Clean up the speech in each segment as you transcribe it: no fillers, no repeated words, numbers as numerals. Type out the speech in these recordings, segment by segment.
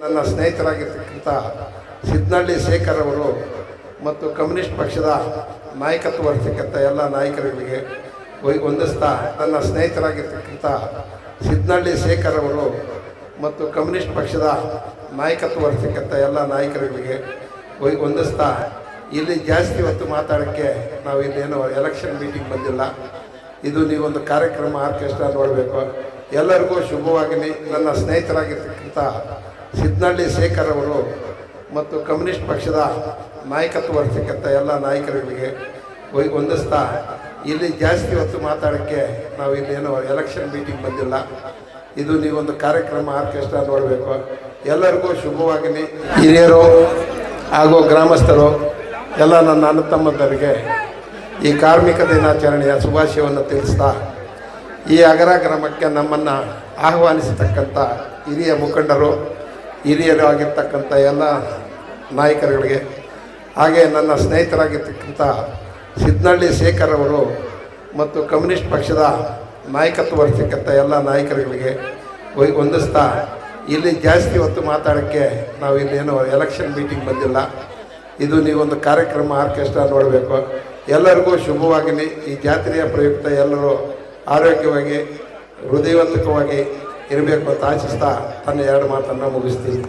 ನನ್ನ ಸ್ನೇಹಿತರಾಗಿರ್ತಕ್ಕಂಥ ಸಿದ್ನಳ್ಳಿ ಶೇಖರ್ ಅವರು ಮತ್ತು ಕಮ್ಯುನಿಸ್ಟ್ ಪಕ್ಷದ ನಾಯಕತ್ವ ವಹಿಸತಕ್ಕಂಥ ಎಲ್ಲ ನಾಯಕರುಗಳಿಗೆ ವಂದಿಸ್ತಾ, ನನ್ನ ಸ್ನೇಹಿತರಾಗಿರ್ತಕ್ಕಂಥ ಸಿದ್ನಳ್ಳಿ ಶೇಖರ್ ಅವರು ಮತ್ತು ಕಮ್ಯುನಿಸ್ಟ್ ಪಕ್ಷದ ನಾಯಕತ್ವ ವಹಿಸತಕ್ಕಂಥ ಎಲ್ಲ ನಾಯಕರುಗಳಿಗೆ ವಂದಿಸ್ತಾ, ಇಲ್ಲಿ ಜಾಸ್ತಿ ಹೊತ್ತು ಮಾತಾಡೋಕ್ಕೆ ನಾವು ಇಲ್ಲೇನೋ ಎಲೆಕ್ಷನ್ ಮೀಟಿಂಗ್ ಬಂದಿಲ್ಲ. ಇದು ನೀವೊಂದು ಕಾರ್ಯಕ್ರಮ ಆರ್ಕೆಸ್ಟ್ರಾ ನೋಡಬೇಕು. ಎಲ್ಲರಿಗೂ ಶುಭವಾಗಲಿ. ನನ್ನ ಸ್ನೇಹಿತರಾಗಿರ್ತಕ್ಕಂಥ ಸಿದ್ನಳ್ಳಿ ಶೇಖರ್ ಅವರು ಮತ್ತು ಕಮ್ಯುನಿಸ್ಟ್ ಪಕ್ಷದ ನಾಯಕತ್ವ ವಹಿಸತಕ್ಕಂಥ ಎಲ್ಲ ನಾಯಕರುಗಳಿಗೆ ವಂದಿಸ್ತಾ, ಇಲ್ಲಿ ಜಾಸ್ತಿ ಹೊತ್ತು ಮಾತಾಡೋಕ್ಕೆ ನಾವು ಇಲ್ಲೇನೋ ಎಲೆಕ್ಷನ್ ಮೀಟಿಂಗ್ ಬಂದಿಲ್ಲ. ಇದು ನೀವೊಂದು ಕಾರ್ಯಕ್ರಮ ಆರ್ಕೆಸ್ಟ್ರಾ ನೋಡಬೇಕು. ಎಲ್ಲರಿಗೂ ಶುಭವಾಗಲಿ. ಹಿರಿಯರು ಹಾಗೂ ಗ್ರಾಮಸ್ಥರು ಎಲ್ಲ ನನ್ನ ಅಣ್ಣ ತಮ್ಮಂದರಿಗೆ ಈ ಕಾರ್ಮಿಕ ದಿನಾಚರಣೆಯ ಶುಭಾಶಯವನ್ನು ತಿಳಿಸ್ತಾ, ಈ ಅಗರ ಗ್ರಾಮಕ್ಕೆ ನಮ್ಮನ್ನು ಆಹ್ವಾನಿಸತಕ್ಕಂಥ ಹಿರಿಯ ಮುಖಂಡರು, ಹಿರಿಯರು ಆಗಿರ್ತಕ್ಕಂಥ ಎಲ್ಲ ನಾಯಕರುಗಳಿಗೆ, ಹಾಗೆ ನನ್ನ ಸ್ನೇಹಿತರಾಗಿರ್ತಕ್ಕಂಥ ಸಿದ್ನಳ್ಳಿ ಶೇಖರ್ ಅವರು ಮತ್ತು ಕಮ್ಯುನಿಸ್ಟ್ ಪಕ್ಷದ ನಾಯಕತ್ವ ವಹಿಸತಕ್ಕಂಥ ಎಲ್ಲ ನಾಯಕರುಗಳಿಗೆ ವಂದಿಸ್ತಾ, ಇಲ್ಲಿ ಜಾಸ್ತಿ ಹೊತ್ತು ಮಾತಾಡೋಕ್ಕೆ ನಾವು ಇಲ್ಲೇನೋ ಎಲೆಕ್ಷನ್ ಮೀಟಿಂಗ್ ಬಂದಿಲ್ಲ. ಇದು ನೀವೊಂದು ಕಾರ್ಯಕ್ರಮ ಆರ್ಕೆಸ್ಟ್ರಾ ನೋಡಬೇಕು. ಎಲ್ಲರಿಗೂ ಶುಭವಾಗಲಿ. ಈ ಜಾತ್ರೆಯ ಪ್ರಯುಕ್ತ ಎಲ್ಲರೂ ಆರೋಗ್ಯವಾಗಿ ಹೃದಯವಂತಕವಾಗಿ ಇರಬೇಕು ಅಂತ ಆಶಿಸ್ತಾ ತನ್ನ ಎರಡು ಮಾತನ್ನು ಮುಗಿಸ್ತೀನಿ.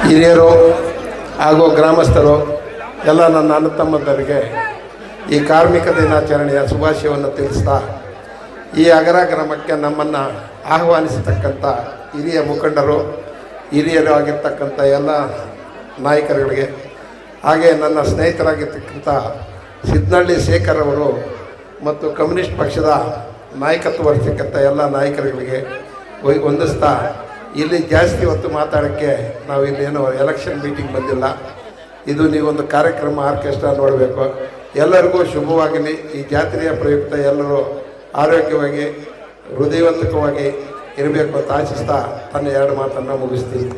ಹಿರಿಯರು ಹಾಗೂ ಗ್ರಾಮಸ್ಥರು ಎಲ್ಲ ನನ್ನ ಅಣ್ಣ ತಮ್ಮಂದರಿಗೆ ಈ ಕಾರ್ಮಿಕ ದಿನಾಚರಣೆಯ ಶುಭಾಶಯವನ್ನು ತಿಳಿಸ್ತಾ, ಈ ಅಗರ ಗ್ರಾಮಕ್ಕೆ ನಮ್ಮನ್ನು ಆಹ್ವಾನಿಸತಕ್ಕಂಥ ಹಿರಿಯ ಮುಖಂಡರು, ಹಿರಿಯರು ಆಗಿರ್ತಕ್ಕಂಥ ಎಲ್ಲ ನಾಯಕರುಗಳಿಗೆ, ಹಾಗೆ ನನ್ನ ಸ್ನೇಹಿತರಾಗಿರ್ತಕ್ಕಂಥ ಸಿದ್ನಳ್ಳಿ ಶೇಖರ್ ಅವರು ಮತ್ತು ಕಮ್ಯುನಿಸ್ಟ್ ಪಕ್ಷದ ನಾಯಕತ್ವ ವಹಿಸತಕ್ಕಂಥ ಎಲ್ಲ ನಾಯಕರುಗಳಿಗೆ ವಂದಿಸ್ತಾ, ಇಲ್ಲಿ ಜಾಸ್ತಿ ಹೊತ್ತು ಮಾತಾಡೋಕ್ಕೆ ನಾವು ಇಲ್ಲೇನೋ ಎಲೆಕ್ಷನ್ ಮೀಟಿಂಗ್ ಬಂದಿಲ್ಲ. ಇದು ನೀವೊಂದು ಕಾರ್ಯಕ್ರಮ ಆರ್ಕೆಸ್ಟ್ರಾ ನೋಡಬೇಕು. ಎಲ್ಲರಿಗೂ ಶುಭವಾಗಲಿ. ಈ ಜಾತ್ರೆಯ ಪ್ರಯುಕ್ತ ಎಲ್ಲರೂ ಆರೋಗ್ಯವಾಗಿ ಹೃದಯವಂತಕವಾಗಿ ಇರಬೇಕು ಅಂತ ಆಶಿಸ್ತಾ ತನ್ನ ಎರಡು ಮಾತನ್ನು ಮುಗಿಸ್ತೀನಿ.